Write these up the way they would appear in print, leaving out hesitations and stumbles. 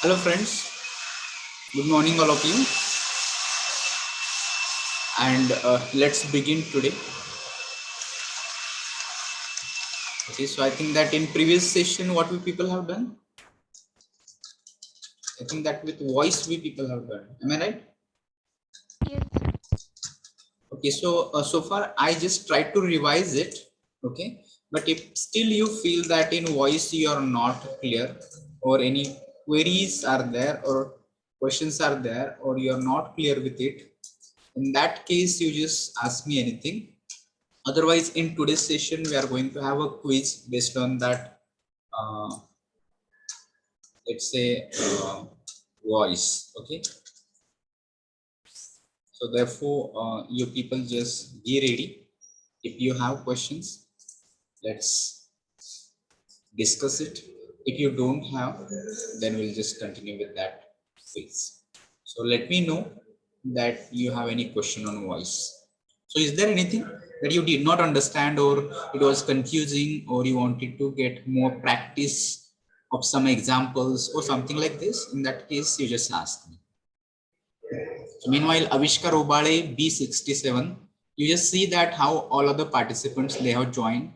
Hello friends, good morning all of you, and let's begin today. Okay, so I think that in previous session what we people have done, I think that with voice we people have done. Am I right? Yes, Okay, so so far I just tried to revise it. Okay, but if still you feel that in voice you are not clear, or any queries are there, or questions are there, or you are not clear with it, in that case you just ask me anything. Otherwise, in today's session, we are going to have a quiz based on that, uh, let's say, voice. Okay. So therefore, you people just be ready. If you have questions, let's discuss it. If you don't have, then we'll just continue with that quiz. So let me know that you have any question on voice. So is there anything that you did not understand, or it was confusing, or you wanted to get more practice of some examples or something like this? In that case, you just ask me. So meanwhile, Avishkar Obale B67, you just see that how all other participants they have joined.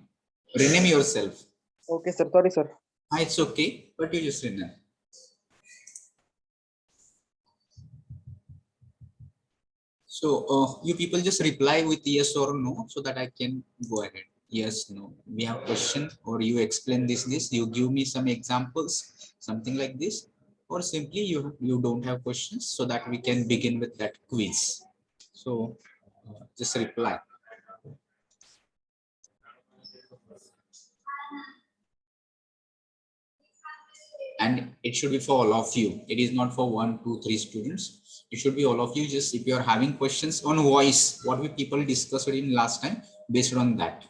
Rename yourself. Okay, sir. Sorry, sir. It's okay, but you just rename. So you people just reply with yes or no so that I can go ahead. Yes, no. We have question, or you explain this. You give me some examples, something like this, or simply you don't have questions so that we can begin with that quiz. So just reply. And it should be for all of you. It is not for 1, 2, 3 students. It should be all of you. Just if you are having questions on voice, what we people discussed in last time, based on that.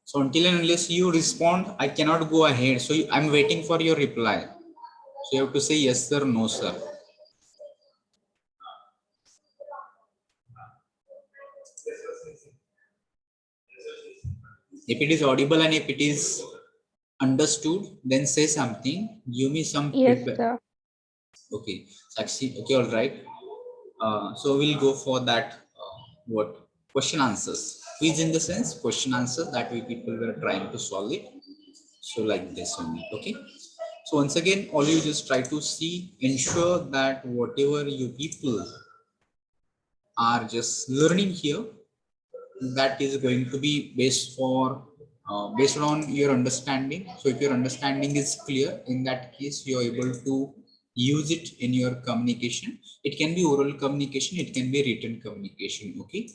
So until and unless you respond, I cannot go ahead. So I'm waiting for your reply. So you have to say yes sir, no sir. If it is audible and if it is understood, then say something. Give me some yes, feedback. sir. Okay, Sakshi. Okay, all right. So we'll go for that. What question answers? Quiz in the sense question answers that we people were trying to solve it. So like this only. Okay. So once again, all you just try to see, ensure that whatever you people are just learning here, that is going to be based on your understanding. So if your understanding is clear, in that case you are able to use it in your communication. It can be oral communication, it can be written communication. Okay,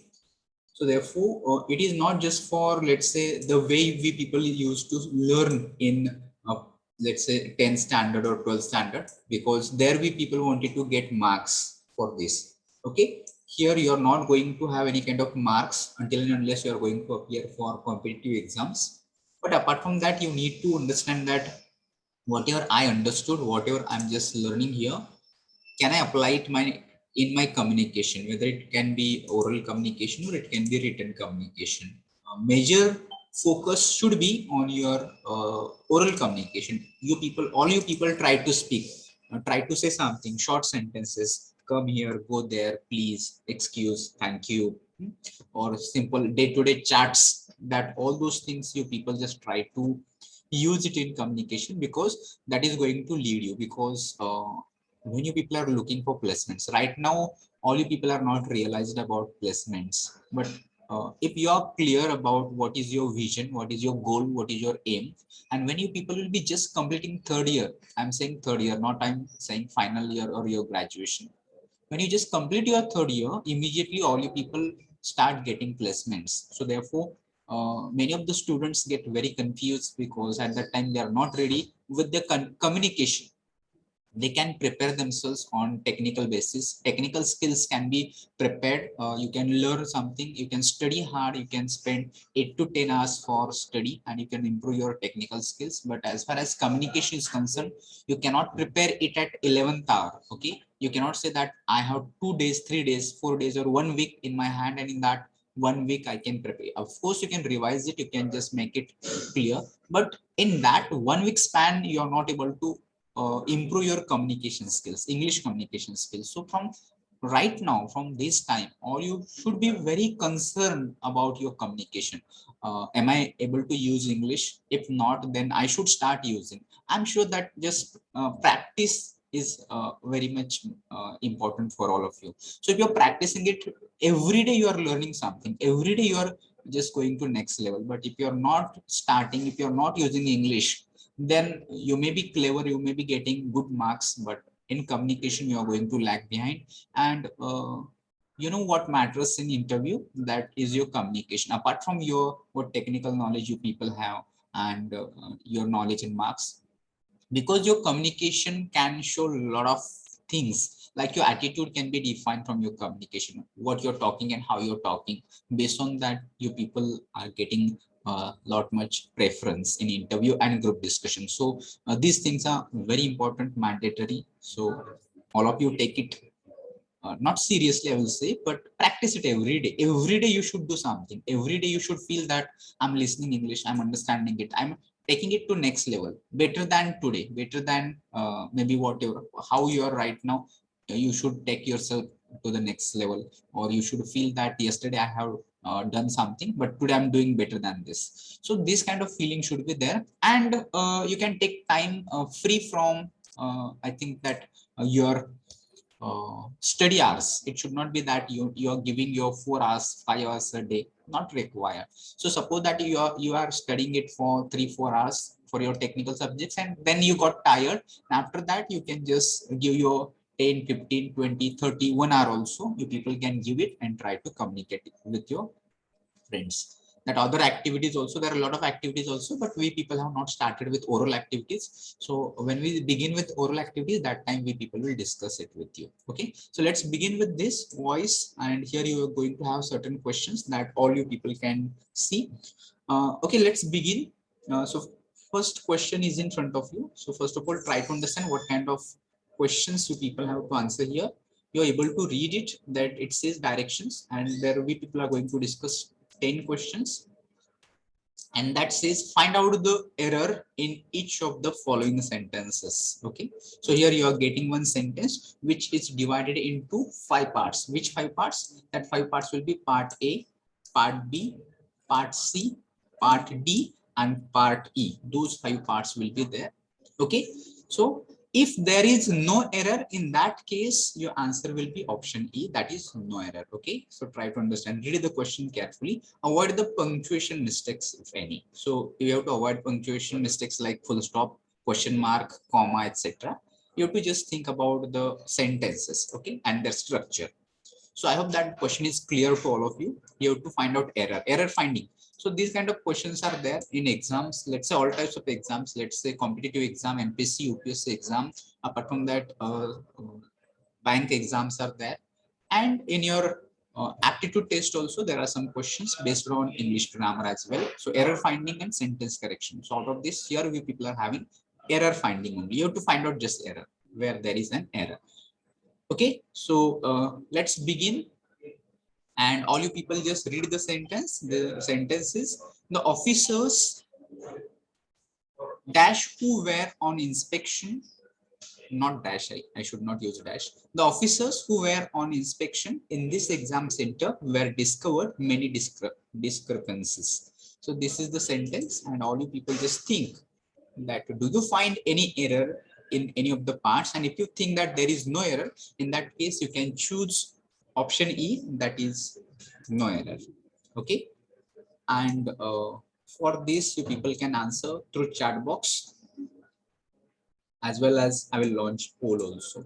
so therefore it is not just for, let's say, the way we people used to learn in uh, let's say 10th standard or 12th standard, because there we people wanted to get marks for this. Okay, here you are not going to have any kind of marks until and unless you are going to appear for competitive exams. But apart from that, you need to understand that whatever I understood, whatever I'm just learning here, can I apply it in my communication, whether it can be oral communication or it can be written communication. Major focus should be on your oral communication. You people, all you people, try to speak, try to say something, short sentences, come here, go there, please, excuse, thank you, or simple day-to-day chats. That all those things you people just try to use it in communication, because that is going to lead you. Because when you people are looking for placements right now, all you people are not realized about placements. But if you are clear about what is your vision, what is your goal, what is your aim, and when you people will be just completing third year, I'm saying third year, not I'm saying final year or your graduation. When you just complete your third year, immediately all you people start getting placements. So therefore many of the students get very confused, because at that time they are not ready with the communication. they can prepare themselves on technical basis. Technical skills can be prepared. You can learn something, you can study hard, you can spend 8 to 10 hours for study and you can improve your technical skills. But as far as communication is concerned, you cannot prepare it at 11th hour. Okay, you cannot say that I have 2 days, 3 days, 4 days, or 1 week in my hand, and in that 1 week I can prepare. Of course you can revise it, you can just make it clear, but in that 1 week span you are not able to improve your communication skills, English communication skills. So from right now, from this time, all you should be very concerned about your communication. Am I able to use English? If not, then I should start using. I'm sure that just practice is very much important for all of you. So if you're practicing it every day, you are learning something. Every day you are just going to next level. But if you're not starting, if you're not using English, then you may be clever, you may be getting good marks, but in communication you are going to lag behind. And you know what matters in interview, that is your communication. Apart from your what technical knowledge you people have, and your knowledge in marks, because your communication can show a lot of things, like your attitude can be defined from your communication, what you're talking and how you're talking. Based on that, you people are getting a lot much preference in interview and group discussion. So these things are very important, mandatory. So all of you take it not seriously, I will say, but practice it every day. Every day you should do something. Every day you should feel that I'm listening English, I'm understanding it, I'm taking it to next level, better than today, better than maybe whatever how you are right now. You should take yourself to the next level, or you should feel that yesterday I have done something, but today I'm doing better than this. So this kind of feeling should be there. And you can take time free from I think that your study hours. It should not be that you are giving your 4 hours, 5 hours a day, not required. So suppose that you are studying it for 3-4 hours for your technical subjects, and then you got tired. After that you can just give your 10, 15, 20, 30, 1 hour also. You people can give it and try to communicate with your friends. That other activities also, there are a lot of activities also, but we people have not started with oral activities. So when we begin with oral activities, that time we people will discuss it with you. Okay, so let's begin with this voice, and here you are going to have certain questions that all you people can see. Okay, let's begin. So first question is in front of you. So first of all, try to understand what kind of questions you people have to answer here. You're able to read it, that it says directions, and there we people are going to discuss 10 questions, and that says find out the error in each of the following sentences. Okay, so here you are getting one sentence which is divided into 5 parts. Which 5 parts? That 5 parts will be part A, part B, part C, part D, and part E. Those 5 parts will be there. Okay, so if there is no error, in that case, your answer will be option E, that is no error. Okay, so try to understand, read the question carefully, avoid the punctuation mistakes, if any. So you have to avoid punctuation mistakes like full stop, question mark, comma, etc. You have to just think about the sentences, okay, and their structure. So I hope that question is clear to all of you. You have to find out error finding. So these kind of questions are there in exams. Let's say all types of exams. Let's say competitive exam, MPSC, UPSC exam. Apart from that, bank exams are there. And in your aptitude test also, there are some questions based on English grammar as well. So error finding and sentence correction. So out of this, here we people are having error finding only. You have to find out just error, where there is an error. Okay, so let's begin. And all you people just read the sentence. The sentence is, the officers dash who were on inspection, not dash, I should not use dash. The officers who were on inspection in this exam center were discovered many discrepancies. So this is the sentence, and all you people just think that do you find any error in any of the parts, and if you think that there is no error, in that case you can choose option E, that is no error. Okay, and for this you people can answer through chat box, as well as I will launch poll also.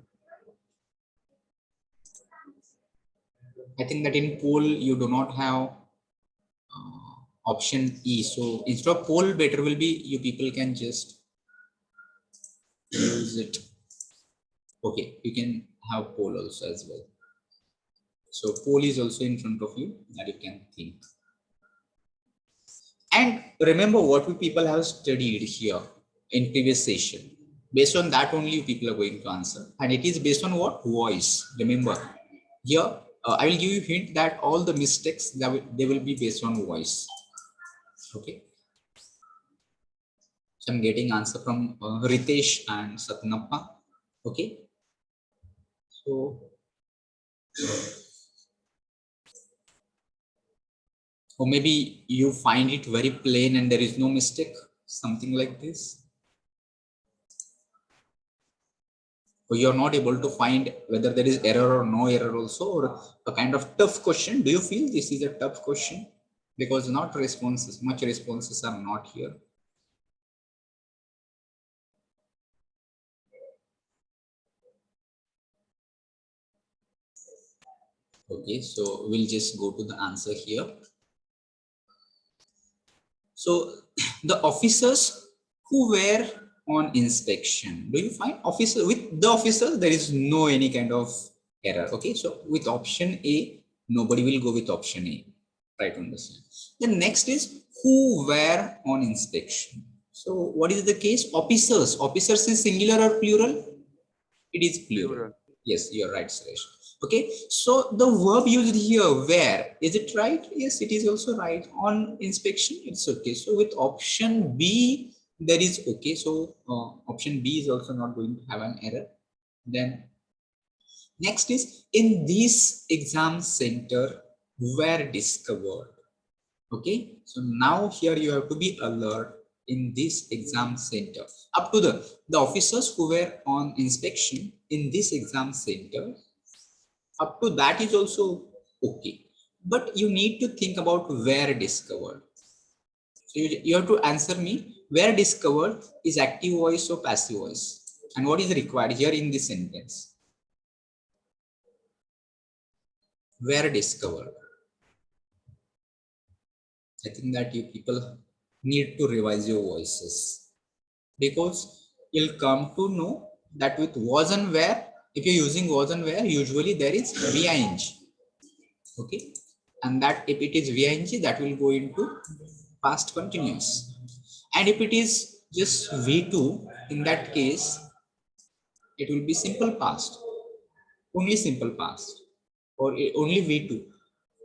I think that in poll you do not have option E, so instead of poll, better will be you people can just use it. Okay, you can have poll also as well. So poll is also in front of you that you can think. And remember what we people have studied here in previous session. Based on that only people are going to answer. And it is based on what? Voice. Remember, here I will give you hint that all the mistakes that they will be based on voice. Okay. So I'm getting answer from Ritesh and Satnappa. Okay. So, or maybe you find it very plain and there is no mistake, something like this. Or you're not able to find whether there is error or no error also, or a kind of tough question. Do you feel this is a tough question? Because not responses, much responses are not here. Okay, so we'll just go to the answer here. So the officers who were on inspection, do you find officer with the officers there is no any kind of error? Okay, so with option A, nobody will go with option A. Try to understand. The next is who were on inspection. So what is the case? Officers. Officers is singular or plural? It is plural. Yes, you're right, Suresh. Okay, so the verb used here, where, is it right? Yes, it is also right. On inspection, it's okay. So with option B, there is okay. So option B is also not going to have an error. Then next is in this exam center were discovered. Okay, so now here you have to be alert in this exam center. Up to the officers who were on inspection in this exam center, up to that is also okay. But you need to think about where discovered. So you have to answer me where discovered is active voice or passive voice, and what is required here in this sentence. Where discovered. I think that you people need to revise your voices, because you'll come to know that with was and where, if you're using was and where, usually there is VING. Okay, and that if it is VING, that will go into past continuous. And if it is just V2, in that case, it will be simple past, only simple past, or only V2.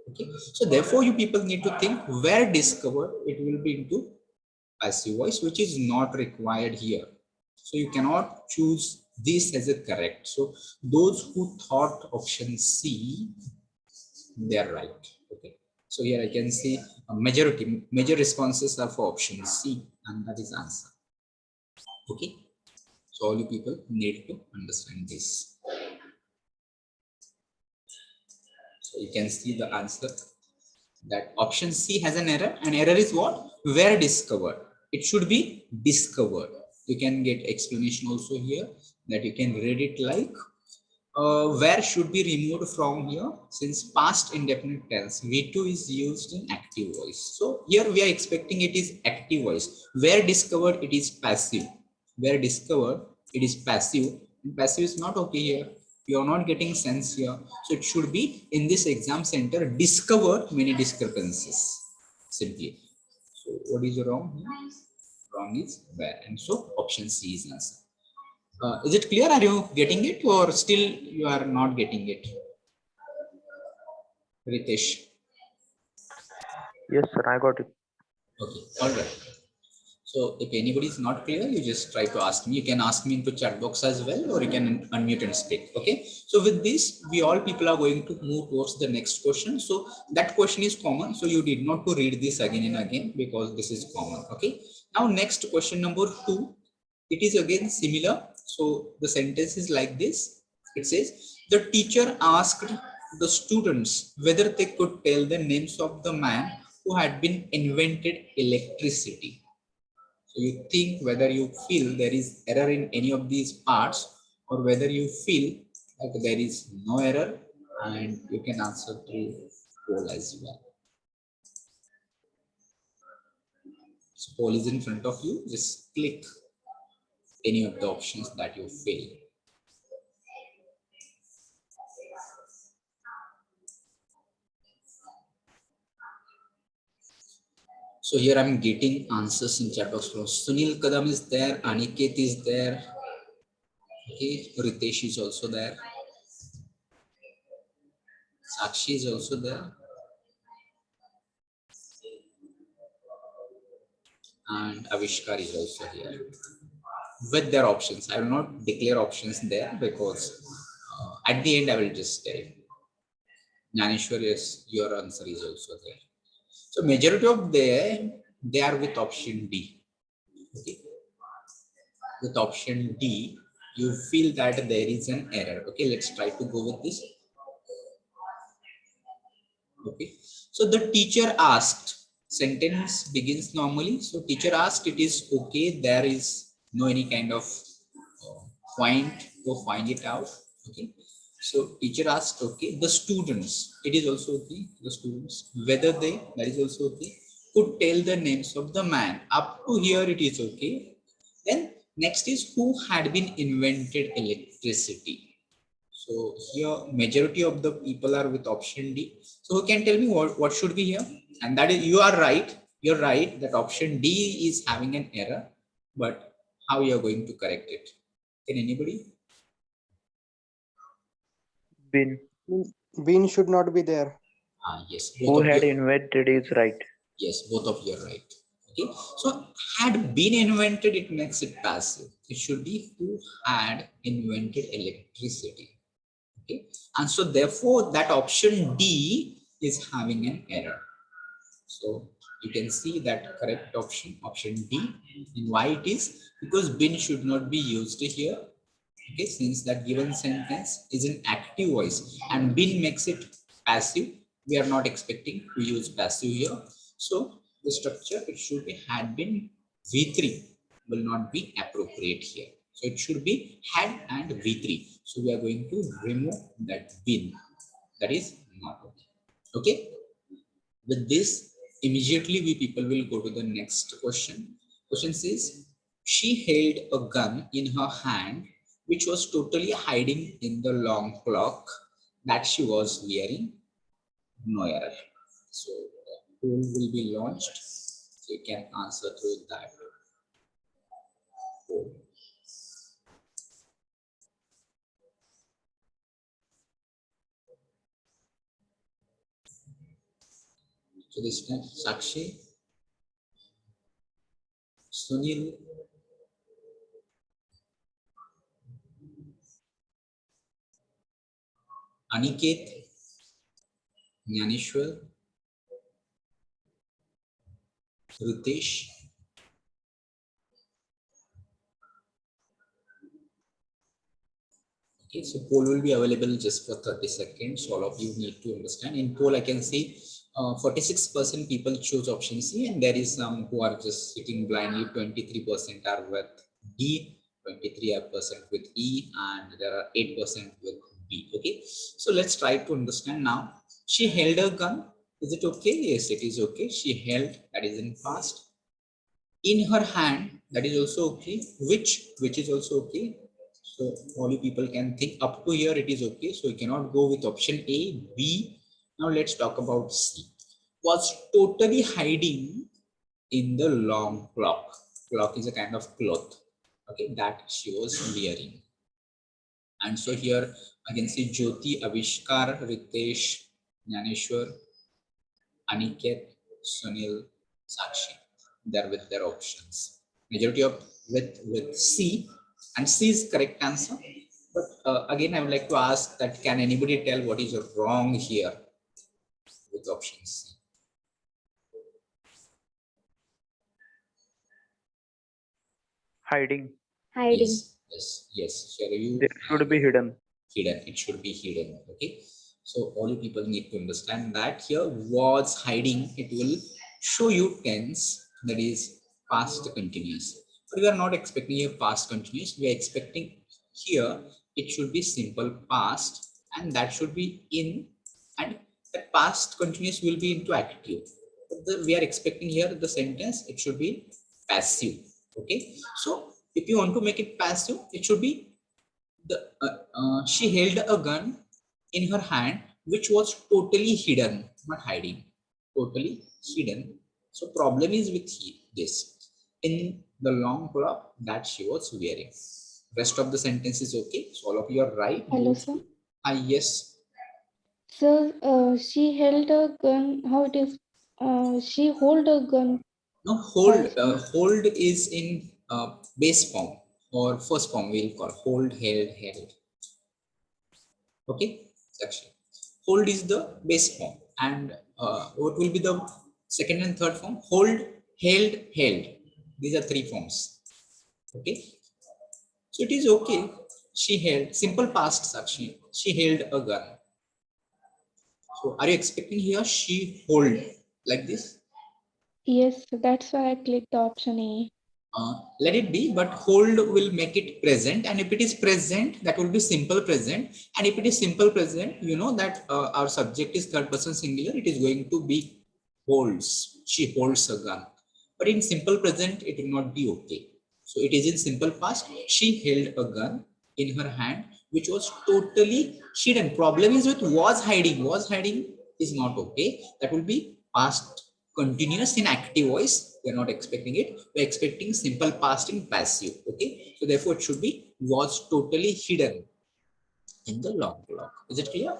Okay, so therefore you people need to think where discovered, it will be into passive voice, which is not required here. So you cannot choose this as a correct. So those who thought option C, they are right. Okay, so here I can see a major responses are for option C, and that is answer. Okay, so all you people need to understand this. So you can see the answer, that option C has an error, and error is what? Where discovered. It should be discovered. You can get explanation also here, that you can read it like where should be removed from here, since past indefinite tense V2 is used in active voice. So here we are expecting it is active voice. Where discovered, it is passive. Where discovered, it is passive. And passive is not okay here. You are not getting sense here. So it should be in this exam center discovered many discrepancies. Simply. So what is wrong here? Wrong is where, and so option C is answer. Is it clear? Are you getting it, or still you are not getting it? Ritesh. Yes, sir, I got it. Okay, all right. So if anybody is not clear, you just try to ask me. You can ask me into chat box as well, or you can unmute and speak. Okay. So with this, we all people are going to move towards the next question. So that question is common. So you did not to read this again and again, because this is common. Okay. Now next question number 2. It is again similar. So the sentence is like this. It says the teacher asked the students whether they could tell the names of the man who had been invented electricity. So you think whether you feel there is error in any of these parts, or whether you feel that there is no error, and you can answer through poll as well. So poll is in front of you. Just click any of the options that you feel. So here I'm getting answers in chat box. Sunil Kadam is there, Aniket is there, okay, Ritesh is also there, Sakshi is also there, and Avishkar is also here with their options. I will not declare options there because at the end I will just tell. Jnaneshwar, yes, your answer is also there. So majority of them, they are with option D. Okay. With option D, you feel that there is an error. Okay, let's try to go with this. Okay, so the teacher asked, sentence begins normally. So teacher asked, it is okay, there is no any kind of point to find it out. Okay, so teacher asked, okay, the students, it is also okay, the students, whether they, that is also okay, could tell the names of the man. Up to here it is okay. Then next is who had been invented electricity. So here majority of the people are with option D. So who can tell me what should be here? And that is, you are right. You're right that option D is having an error, but how you are going to correct it? Can anybody? Bin. Bean should not be there. Yes, Who had invented is right. yes, both of you are right. Okay, so had been invented, it makes it passive. It should be who had invented electricity. Okay, and so therefore that option D is having an error. So you can see that correct option, option D. And why it is? Because bin should not be used here. Okay, since that given sentence is an active voice and bin makes it passive, we are not expecting to use passive here. So the structure, it should be had been V3 will not be appropriate here. So it should be had and V3. So we are going to remove that bin. That is not okay. Okay. With this, immediately we people will go to the next question. Question says, she held a gun in her hand, which was totally hiding in the long cloak that she was wearing. No error. So the poll will be launched. So you can answer through that poll. So this time, Sakshi, Sunil, Aniket, Jnaneshwar, Ritesh, okay, so poll will be available just for 30 seconds. All of you need to understand. In poll, I can see 46% people choose option C, and there is some who are just sitting blindly. 23% are with D, 23% with E, and there are 8% with B. Okay, so let's try to understand now. She held a gun. Is it okay? Yes, it is okay. She held, that is in past. In her hand, that is also okay. Which is also okay. So only people can think up to here it is okay. So you cannot go with option A, B. Now let's talk about C. Was totally hiding in the long cloak. Cloak is a kind of cloth, okay, that she was wearing. And so here I can see Jyoti, Avishkar, Ritesh, Jnaneshwar, Aniket, Sunil, Sakshi. They're with their options. Majority of with C, and C is correct answer. But again, I would like to ask that can anybody tell what is wrong here with option C? Hiding. Hiding. Yes. Shall you? There should be hidden. Hidden. It should be hidden. Okay. So all you people need to understand that here was hiding. It will show you tense, that is past continuous. But we are not expecting a past continuous. We are expecting here it should be simple past, and that should be in, and the past continuous will be into active. We are expecting here the sentence, it should be passive. Okay. So if you want to make it passive, it should be she held a gun in her hand, which was totally hidden, not hiding, totally hidden So problem is with this. In the long clock that she was wearing. Rest of the sentence is okay. So all of you are right. Hello, Both. sir. Yes. Sir, she held a gun. How it is? She hold a gun. No, How, hold. sir? Hold is in base form or first form. We'll call hold, held, held. Okay, section. Hold is the base form, and what will be the second and third form? Hold, held, held. These are three forms. Okay, so it is okay. She held, simple past section. She held a gun. So are you expecting here she hold like this? Yes, sir. That's why I clicked option A. Let it be, but hold will make it present, and if it is present, that will be simple present, and if it is simple present, you know that our subject is third person singular, it is going to be holds. She holds a gun. But in simple present it will not be okay. So it is in simple past. She held a gun in her hand which was totally hidden. Problem is with was hiding. Was hiding is not okay. That will be past continuous in active voice. We are not expecting it. We're expecting simple past in passive. Okay, so therefore it should be was totally hidden in the long block. Is it clear?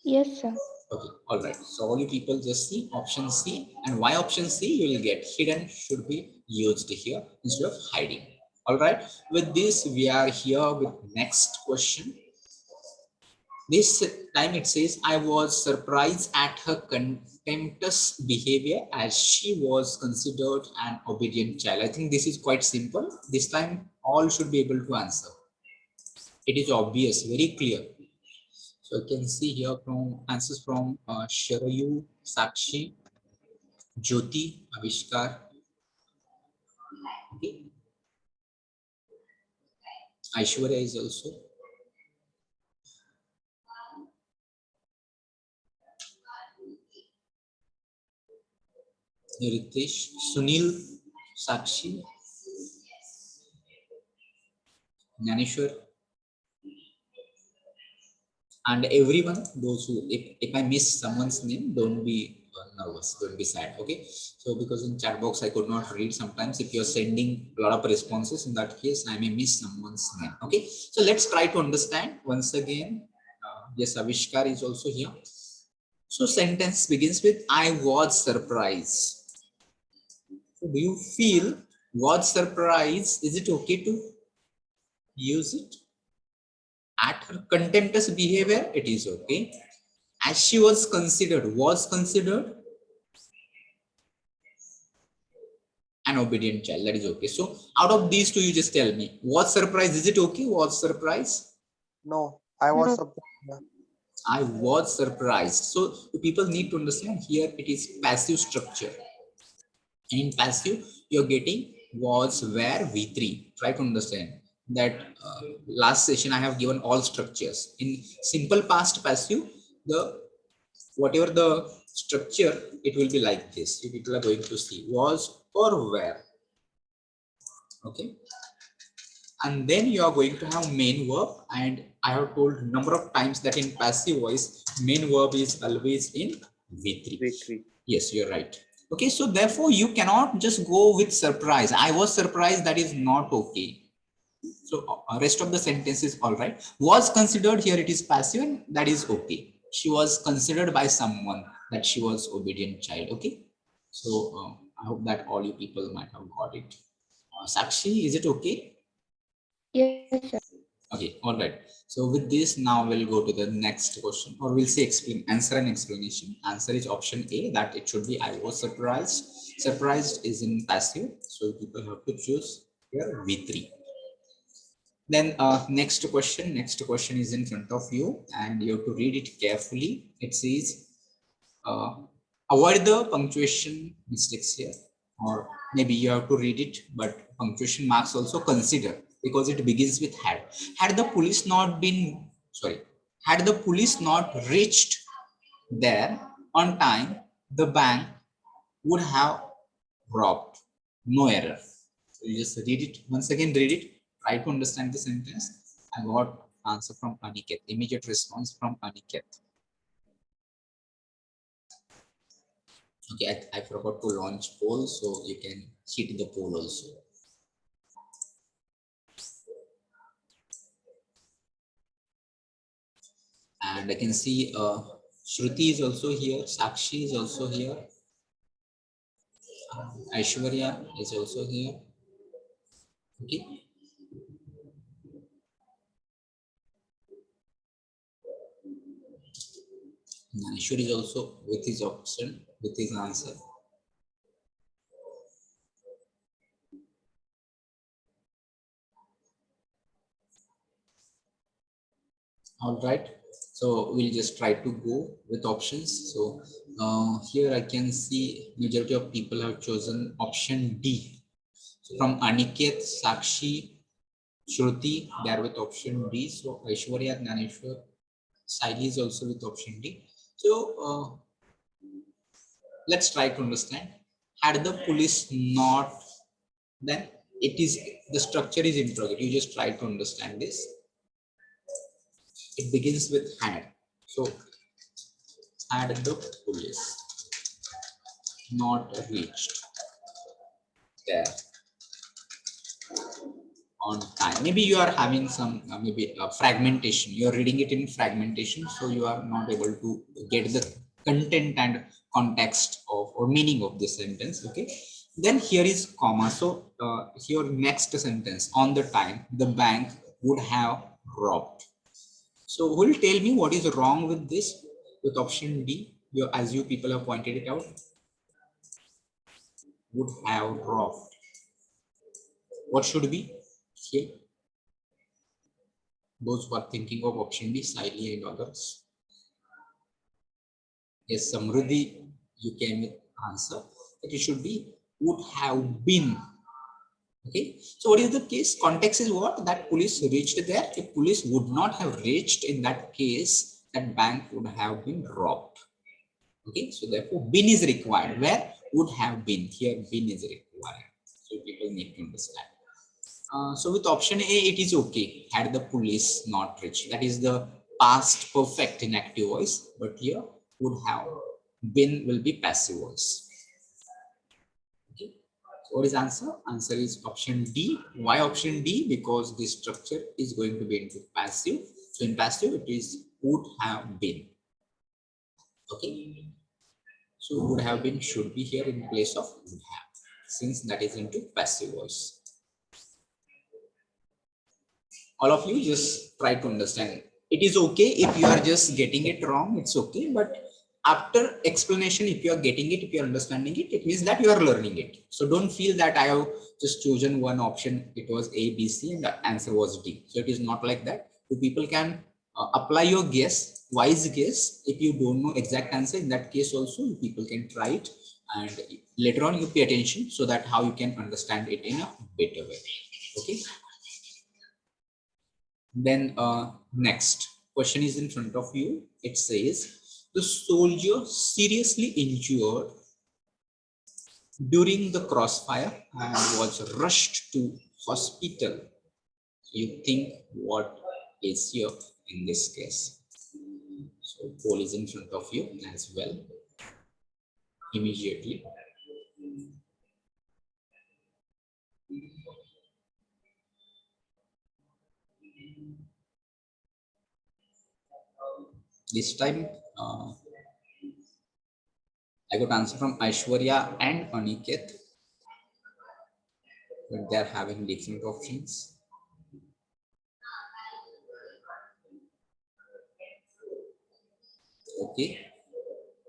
Yes, sir. Okay, all right. So all you people just see option C, and why option C? You will get hidden should be used here instead of hiding. All right. With this, we are here with next question. This time it says, I was surprised at her contemptuous behavior as she was considered an obedient child. I think this is quite simple. This time all should be able to answer. It is obvious, very clear. So you can see here from answers from Sharayu, Sakshi, Jyoti, Avishkar. Okay. Aishwarya is also. Ritesh, Sunil, Sakshi, Gnaneshwar, and everyone, those who, if I miss someone's name, don't be nervous, don't be sad. Okay, so because in chat box I could not read sometimes. If you're sending a lot of responses, in that case I may miss someone's name. Okay, so let's try to understand once again. Yes, Avishkar is also here. So sentence begins with, I was surprised. So do you feel was surprised? Is it okay to use it? At her contemptuous behavior, it is okay. As she was considered an obedient child, that is okay. So out of these two, you just tell me, was surprised, is it okay? Was surprised? No, I was No. surprised. I was surprised. So people need to understand here it is passive structure. And in passive, you're getting was, where, V3. Try to understand that last session I have given all structures. In simple past passive, the whatever the structure, it will be like this. You people are going to see was or where. Okay, and then you are going to have main verb, and I have told number of times that in passive voice main verb is always in V3. V3. Yes, you're right. Okay, so therefore you cannot just go with surprise. I was surprised, that is not okay. So rest of the sentence is all right. Was considered, here it is passive, and that is okay. She was considered by someone that she was obedient child. Okay, so I hope that all you people might have got it. Sakshi, is it okay? Yes, sir. Okay, all right. So with this, now we'll go to the next question, or we'll say explain, answer and explanation. Answer is option A, that it should be I was surprised. Surprised is in passive, so people have to choose here V3. Then next question is in front of you, and you have to read it carefully. It says, uh, avoid the punctuation mistakes here, or maybe you have to read it, but punctuation marks also consider, because it begins with had. Had the police not been, sorry, had the police not reached there on time, the bank would have robbed. No error. So you just read it once again, read it, try to understand the sentence. I got answer from Aniket, immediate response from Aniket. Okay, I forgot to launch poll, so you can hit the poll also. And I can see Shruti is also here, Sakshi is also here, Aishwarya is also here. Okay. Ishwar is also with his option, with his answer. All right. So we'll just try to go with options. So here I can see majority of people have chosen option D. So from Aniket, Sakshi, Shruti, they are with option D. So Aishwarya, Naneshwar, Saili is also with option D. So let's try to understand. Had the police not, then it is the structure is interrogative. You just try to understand this. It begins with had. So had the police not reached there on time. Maybe you are having some maybe fragmentation. You are reading it in fragmentation, so you are not able to get the content and context of or meaning of this sentence. Okay. Then here is comma. So here next sentence, on the time the bank would have robbed. So who will tell me what is wrong with this with option D? As you people have pointed it out, would have robbed. What should be here? Those who are thinking of option D, Saili and others. Yes, Samruddhi, you came with answer. That it should be would have been. Okay. So what is the case? Context is what? That police reached there. If police would not have reached in that case, that bank would have been robbed. Okay. So therefore, bin is required. Where would have been? Here, bin is required. So people need to understand. So with option A, it is okay. Had the police not reached. That is the past perfect in active voice. But here would have been will be passive voice. Okay. So what is answer? Answer is option D. Why option D? Because this structure is going to be into passive. So in passive, it is would have been. Okay. So would have been should be here in place of would have, since that is into passive voice. All of you just try to understand. It is okay if you are just getting it wrong, it's okay. But after explanation, if you are getting it, if you are understanding it, it means that you are learning it. So don't feel that I have just chosen one option. It was A, B, C, and the answer was D. So it is not like that. So people can apply your guess, wise guess. If you don't know exact answer, in that case also, people can try it. And later on, you pay attention so that how you can understand it in a better way. Okay. Then next question is in front of you. It says the soldier seriously injured during the crossfire and was rushed to hospital. You think what is here in this case? So poll is in front of you as well. Immediately. This time I got answer from Aishwarya and Aniket, but they are having different options. Okay.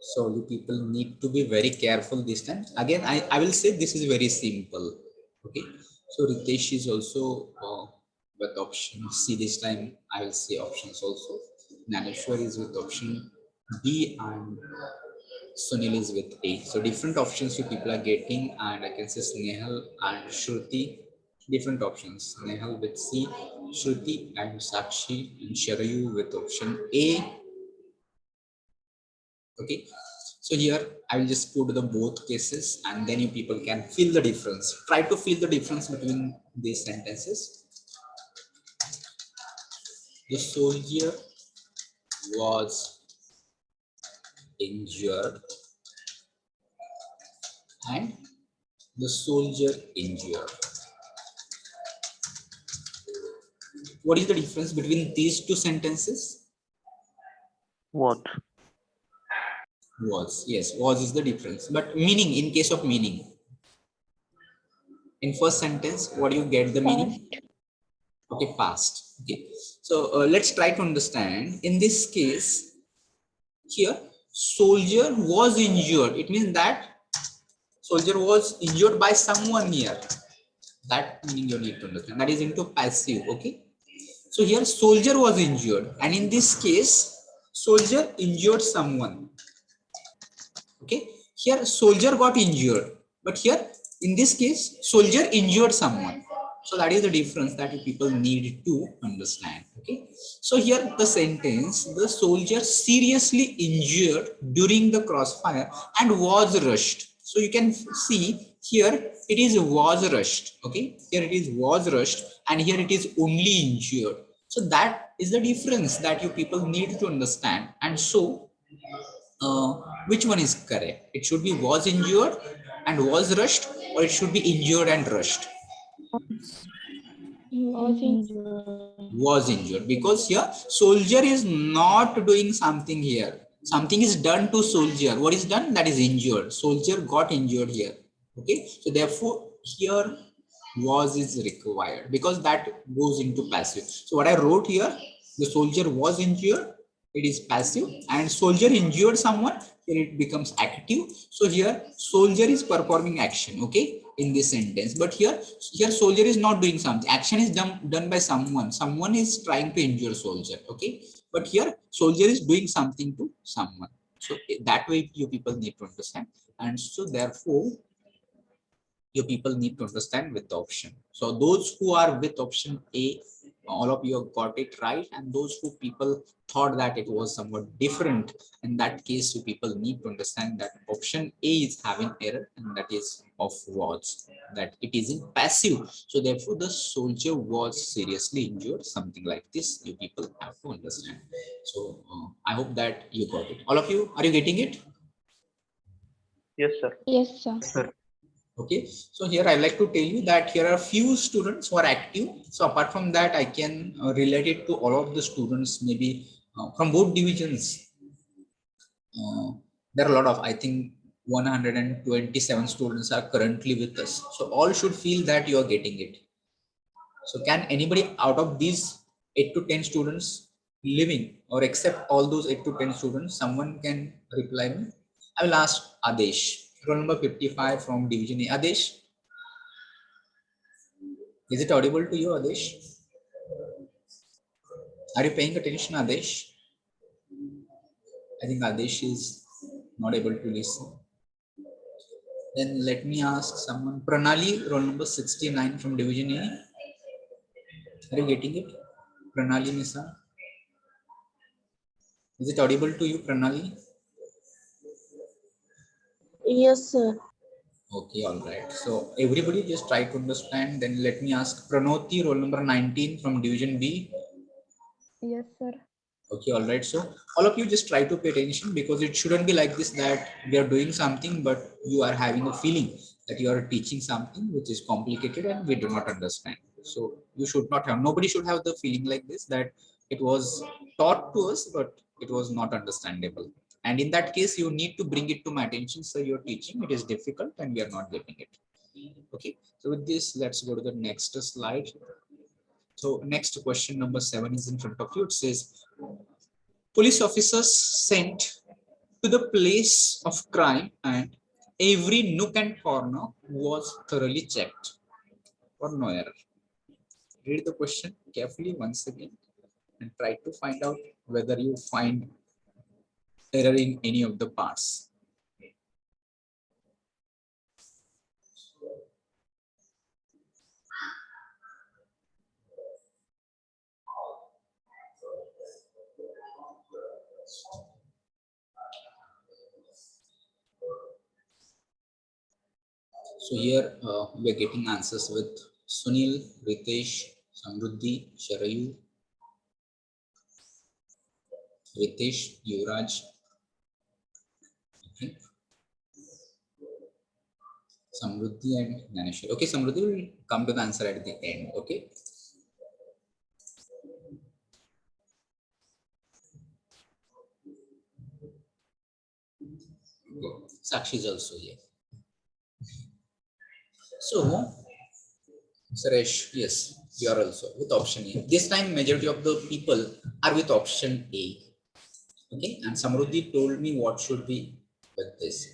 So you people need to be very careful this time. Again, I will say this is very simple. Okay. So Ritesh is also with option C this time. I will say options also. Naneshwar is with option B and Sunil is with A. So different options you people are getting, and I can say Snehal and Shruti, different options. Snehal with C, Shruti and Sakshi and Sharayu with option A. Okay. So here I will just put the both cases and then you people can feel the difference. Try to feel the difference between these sentences. The soldier was injured and the soldier injured. What is the difference between these two sentences? Was. Was, yes, was is the difference. But meaning, in case of meaning, in first sentence, what do you get the meaning? Past. Okay, past. Okay, so let's try to understand. In this case, here, soldier was injured. It means that soldier was injured by someone here. That meaning you need to understand. That is into passive. Okay. So here, soldier was injured, and in this case, soldier injured someone. Okay. Here, soldier got injured, but here, in this case, soldier injured someone. So that is the difference that you people need to understand. Okay. So here the sentence, the soldier seriously injured during the crossfire and was rushed. So you can see here it is was rushed. Okay. Here it is was rushed and here it is only injured. So that is the difference that you people need to understand. And so which one is correct? It should be was injured and was rushed, or it should be injured and rushed? Was in. Was injured, because here soldier is not doing something here. Something is done to soldier. What is done? That is injured. Soldier got injured here. Okay. So therefore here was is required because that goes into passive. So what I wrote here, the soldier was injured, it is passive, and soldier injured someone, here it becomes active. So here soldier is performing action, okay, in this sentence. But here soldier is not doing something. Action is done by someone. Someone is trying to injure soldier, okay. But here soldier is doing something to someone. So that way you people need to understand. And so therefore you people need to understand with the option. So those who are with option A, all of you have got it right, and those who people thought that it was somewhat different, in that case you people need to understand that option A is having error, and that is of was, that it is in passive. So therefore the soldier was seriously injured, something like this you people have to understand. So I hope that you got it. All of you, are you getting it? Yes, sir. Yes, sir. Sir. Okay, so here I like to tell you that here are few students who are active. So apart from that, I can relate it to all of the students, maybe from both divisions. There are a lot of, I think 127 students are currently with us. So all should feel that you are getting it. So can anybody out of these 8 to 10 students living, or except all those 8 to 10 students, someone can reply me? I will ask Adesh, roll number 55 from division A. Adesh, is it audible to you, Adesh? Are you paying attention, Adesh? I think Adesh is not able to listen. Then let me ask someone. Pranali, roll number 69 from division A. Are you getting it? Pranali Nisa. Is it audible to you, Pranali? Yes, sir. Okay, all right. So everybody just try to understand. Then let me ask Pranoti, roll number 19 from division B. Yes, sir. Okay, all right. So all of you just try to pay attention, because it shouldn't be like this that we are doing something, but you are having a feeling that you are teaching something which is complicated and we do not understand. So you should not have, nobody should have the feeling like this, that it was taught to us, but it was not understandable. And in that case, you need to bring it to my attention. So you're teaching, it is difficult and we are not getting it. Okay. So with this, let's go to the next slide. So next question number 7 is in front of you. It says, police officers sent to the place of crime and every nook and corner was thoroughly checked for no error. Read the question carefully once again and try to find out whether you find error in any of the parts. So here we are getting answers with Sunil, Ritesh, Samruddhi, Sharayu, Ritesh, Yuvraj. Okay. Samruddhi and Naneshwar. Okay, Samruddhi will come to the answer at the end. Okay. Sakshi is also here. So, Suresh, yes, you are also with option A. This time, majority of the people are with option A. Okay, and Samruddhi told me what should be with this.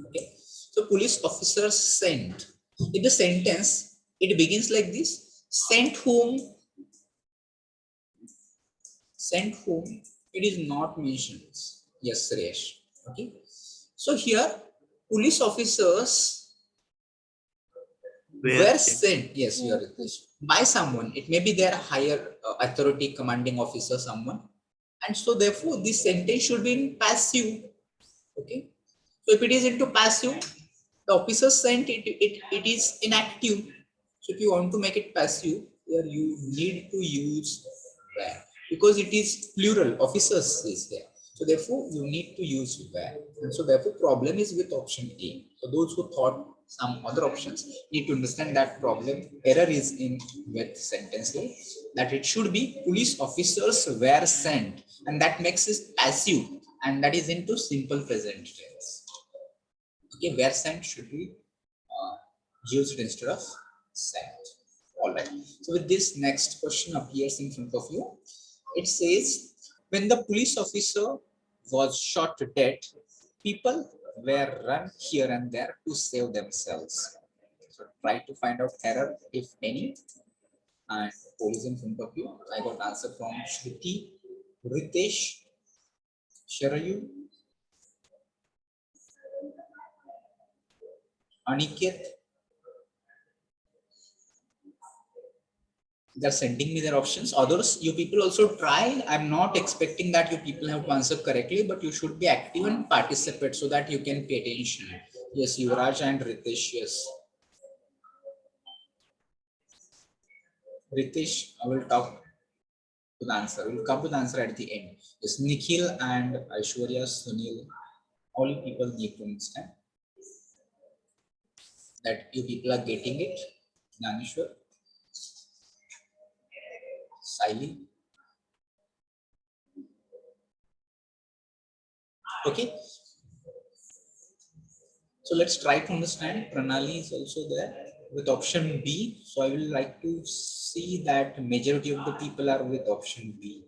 Okay, so police officers sent. In the sentence, it begins like this: sent whom? Sent whom? It is not mentioned. Yes, Suresh. Okay, so here, police officers were sent, yes, you are Ritesh, by someone. It may be their higher authority, commanding officer, someone, and so therefore this sentence should be in passive. Okay, so if it is into passive, the officer sent it is inactive. So if you want to make it passive, here you need to use where, because it is plural, officers is there. So therefore you need to use where, and so therefore problem is with option A. So those who thought some other options need to understand that problem error is in with sentence A, that it should be police officers were sent, and that makes it passive, and that is into simple present tense. Okay, were sent should be used instead of sent. All right. So with this, next question appears in front of you. It says, when the police officer was shot dead, people were run here and there to save themselves. So try to find out error, if any. And poll is in front of you. I got answer from Shruti, Ritesh, Sharayu, Aniket. They're sending me their options. Others, you people also try. I'm not expecting that you people have to answer correctly, but you should be active and participate so that you can pay attention. Yes, Yuvraj and Ritesh, yes. Ritesh, I will talk to the answer. We'll come to the answer at the end. Yes, Nikhil and Aishwarya, Sunil, all you people need to understand that you people are getting it. Nanishwar, Siley. Okay. So let's try to understand. Pranali is also there with option B. So I will like to see that majority of the people are with option B.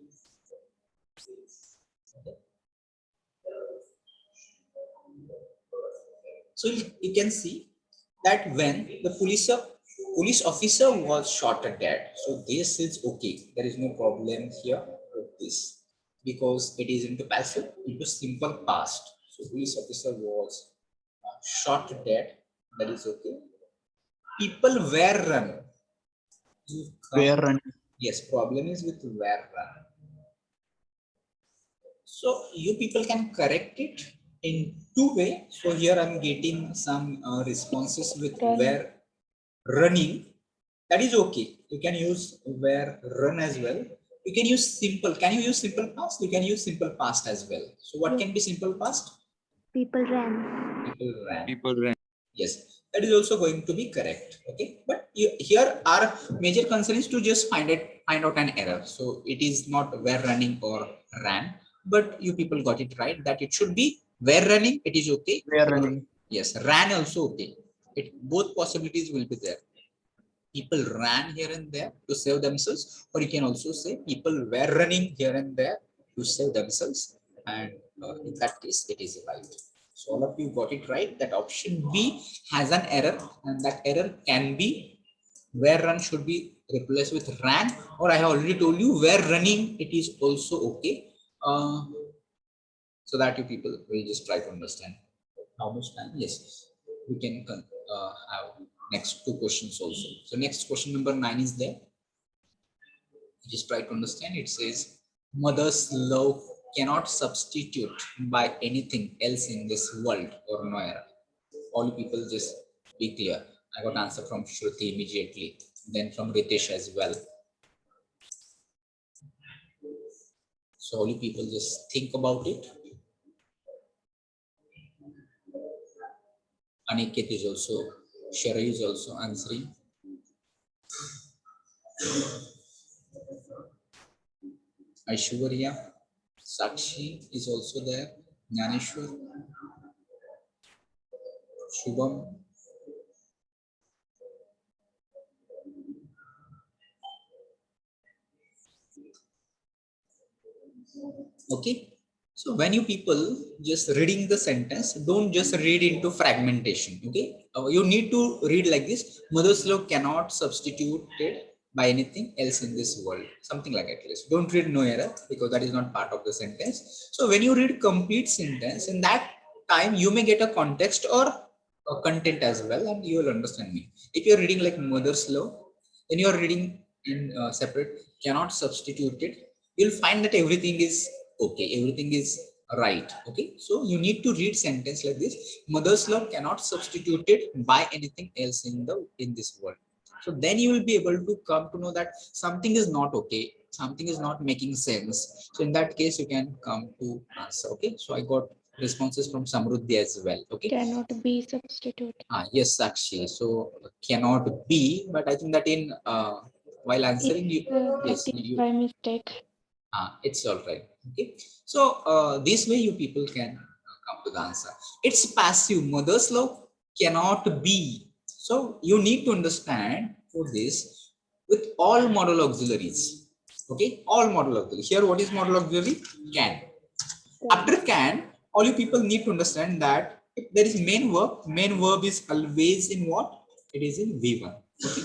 So you can see that when the police officer was shot dead, so this is okay. There is no problem here with this because it is into passive, into simple past. So police officer was shot dead. That is okay. People were run. Were running. Yes, problem is with were run. So you people can correct it in two way. So here I'm getting some responses with were running. That is okay. You can use were run as well. You can use simple. Can you use simple past? You can use simple past as well. So what can be simple past? People ran. People ran. People ran. Yes, that is also going to be correct. Okay, but here our major concern is to just find out an error. So it is not were running or ran, but you people got it right that it should be were running. It is okay. Were running. Yes, ran also okay. It both possibilities will be there. People ran here and there to save themselves, or you can also say people were running here and there to save themselves, and in that case, it is right. So all of you got it right that option B has an error, and that error can be where run should be replaced with ran, or I have already told you where running it is also okay. So that you people will just try to understand how much time. Yes, we can have next two questions also. So next question number 9 is there. Just try to understand. It says mother's love cannot substitute by anything else in this world or nowhere. All people just be clear. I got answer from Shruti immediately, then from Ritesh as well. So all people just think about it. Aniket is also, Shara is also answering. Aishwarya, Sakshi is also there. Jnaneshwar, Shubham. Okay. So when you people just reading the sentence, don't just read into fragmentation. Okay. You need to read like this. Mother's love cannot substitute it by anything else in this world. Something like at least. Don't read no error because that is not part of the sentence. So when you read complete sentence, in that time you may get a context or a content as well, and you will understand me. If you're reading like mother's love, then you're reading in separate, cannot substitute it. You'll find that everything is okay, everything is right. Okay, so you need to read sentence like this: mother's love cannot substitute it by anything else in this world. So then you will be able to come to know that something is not okay, something is not making sense. So in that case you can come to answer. Okay, so I got responses from Samruddhi as well. Okay, Cannot be substituted. yes, Sakshi. So cannot be, but I think that in while answering you, yes, It is you, by mistake. it's all right. Okay, so this way you people can come to the answer. It's passive. Mother's love cannot be. So you need to understand for this with all modal auxiliaries. Okay, all modal auxiliary. Here, what is modal auxiliary? Can. After can, all you people need to understand that if there is main verb is always in what? It is in V1. Okay?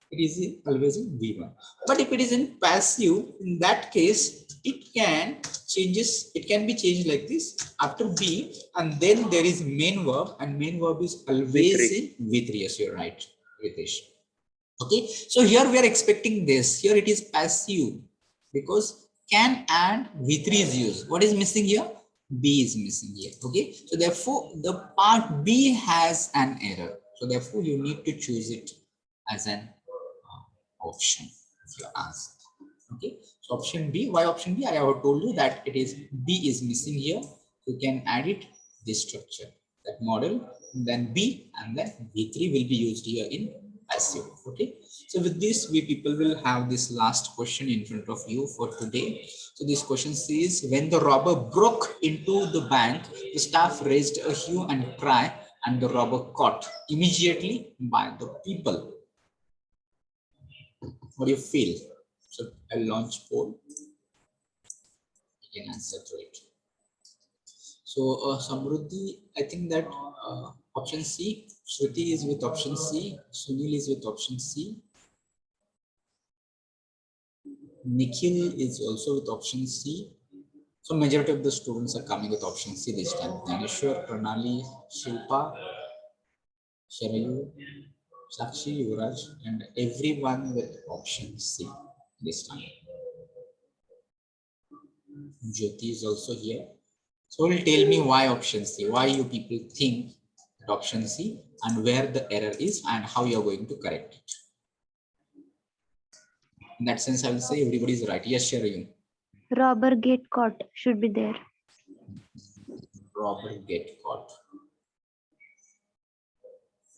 It is always in V1. But if it is in passive, in that case, it can be changed like this after B, and then there is main verb, and main verb is always in V3. Yes, you're right, Ritesh. Okay, so here we are expecting this. Here it is passive because can and V3 is used. What is missing here? B is missing here. Okay, so therefore the part B has an error. So therefore you need to choose it as an option if you ask. Okay, so option B. Why option B? I have told you that it is B is missing here. You can add it this structure, that model, then B, and then V3 will be used here in passive. Okay, so with this we people will have this last question in front of you for today. So this question says, when the robber broke into the bank, the staff raised a hue and cry, and the robber caught immediately by the people. What do you feel? So I'll launch poll. You can answer to it. So Samruddhi, I think that option C. Shruti is with option C. Sunil is with option C. Nikhil is also with option C. So majority of the students are coming with option C this time. Dhaneshwar, Pranali, Shilpa, Sharayu, Sakshi, Yuvraj, and everyone with option C this time. Jyoti is also here. So will tell me why option C, why you people think that option C, and where the error is and how you are going to correct it. In that sense, I will say everybody is right. Yes, Sharayu. Robber get caught should be there. Robber get caught.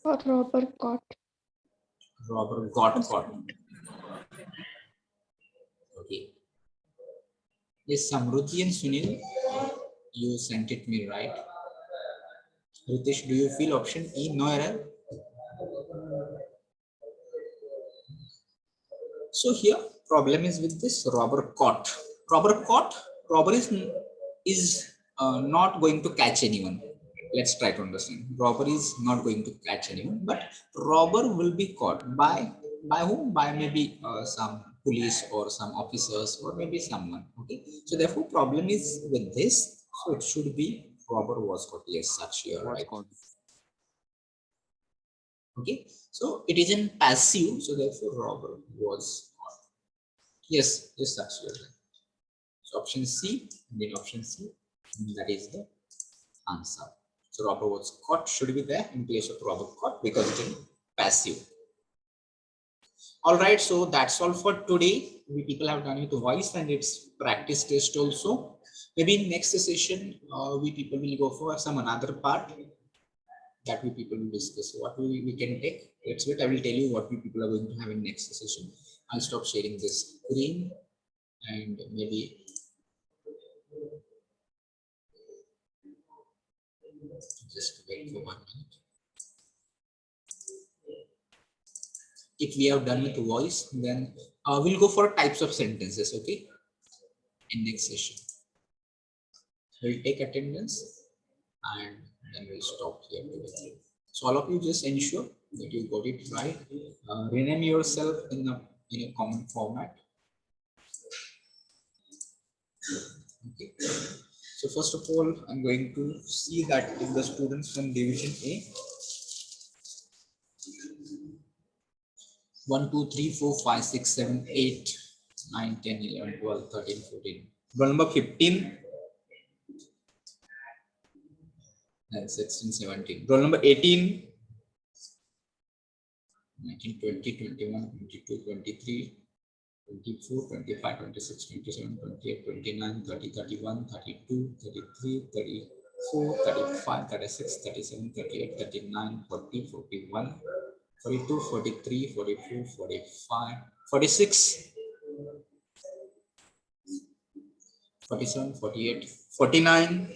Or robber caught. Robber got caught. Okay. Yes, Samruddhi and Sunil, you sent it me right. Ritesh, do you feel option E, no error? So here, problem is with this robber caught. Robber caught. Robber is not going to catch anyone. Let's try to understand. Robber is not going to catch anyone, but robber will be caught by whom? By maybe some police or some officers or maybe someone. Okay. So therefore, problem is with this. So it should be robber was caught. Yes, Sakshi, you're right. Okay. So it is in passive. So therefore, robber was caught. Yes, yes, Sakshi, you're right. So option C, then option C, that is the answer. So robber was caught should be there in place of robber caught because it is passive. All right, so that's all for today. We people have done with voice and its practice test also. Maybe in next session, we people will go for some another part. that we people will discuss. So what we can take, let's wait. I will tell you what we people are going to have in next session. I'll stop sharing this screen and maybe just wait for 1 minute. If we have done with voice, then we'll go for types of sentences, okay, in next session. We'll take attendance and then we'll stop here today. So all of you just ensure that you got it right. Rename yourself in a common format. Okay. So first of all, I'm going to see that if the students from division A 1, 2, 3, 4, 5, 6, 7, 8, 9, 10, 11, 12, 13, 14. Roll number 15. 16, 17. Roll number 18. 19, 20, 21, 22, 23, 24, 25, 26, 27, 28, 29, 30, 31, 32, 33, 34, 35, 36, 37, 38, 39, 40, 41, 42, 43, 44, 45, 46, 47, 48, 49,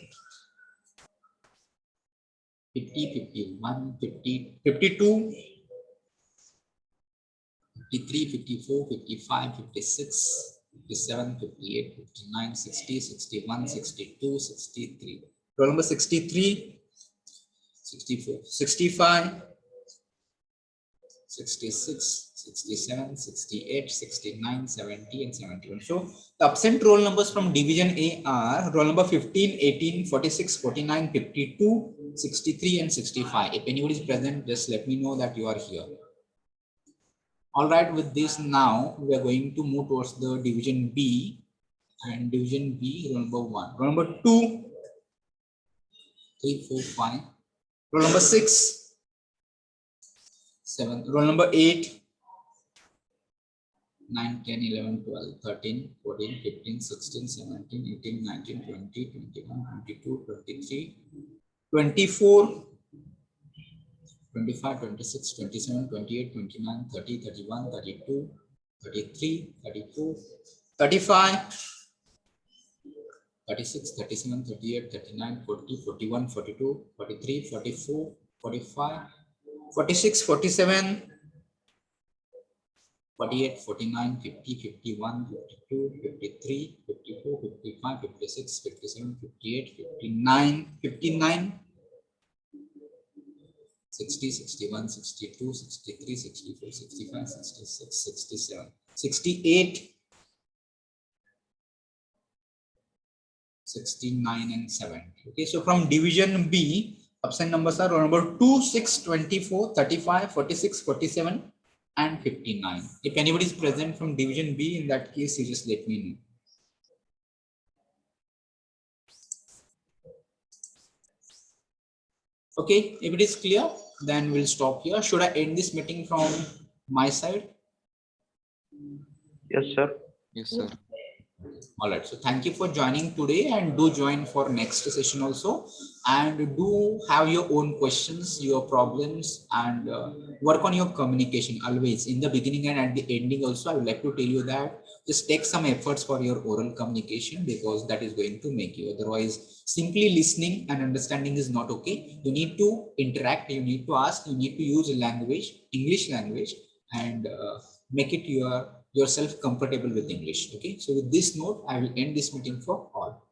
50, 51, 50, 52, 53, 54, 55, 56, 57, 58, 59, 60, 61, 62, 63. Roll number 63, 64, 65, 66, 67, 68, 69, 70, and 71. So the absent roll numbers from division A are roll number 15, 18, 46, 49, 52, 63, and 65. If anybody is present, just let me know that you are here. All right, with this now we are going to move towards the division B, and division B roll number 1, roll number 2, 3, 4, 5, roll number 6, 7, roll number 8, 9, 10, 11, 12, 13, 14, 15, 16, 17, 18, 19, 20, 21, 22, 23, 24, 25, 26, 27, 28, 29, 30, 31, 32, 33, 34, 35, 36, 37, 38, 39, 40, 41, 42, 43, 44, 45, 46, 47, 48, 49, 50, 51, 52, 53, 54, 55, 56, 57, 58, 59, 59, 60, 61, 62, 63, 64, 65, 66, 67, 68, 69, and 70. Okay, so from division B, absent numbers are roll number 2, 6, 24, 35, 46, 47, and 59. If anybody is present from division B, in that case, you just let me know. Okay, if it is clear, then we'll stop here. Should I end this meeting from my side? Yes, sir. Yes, sir. All right, so thank you for joining today, and do join for next session also, and do have your own questions, your problems, and work on your communication always in the beginning and at the ending. Also, I would like to tell you that just take some efforts for your oral communication, because that is going to make you. Otherwise, simply listening and understanding is not okay. You need to interact, you need to ask, you need to use language, English language, and make it yourself comfortable with English. Okay, so with this note, I will end this meeting for all.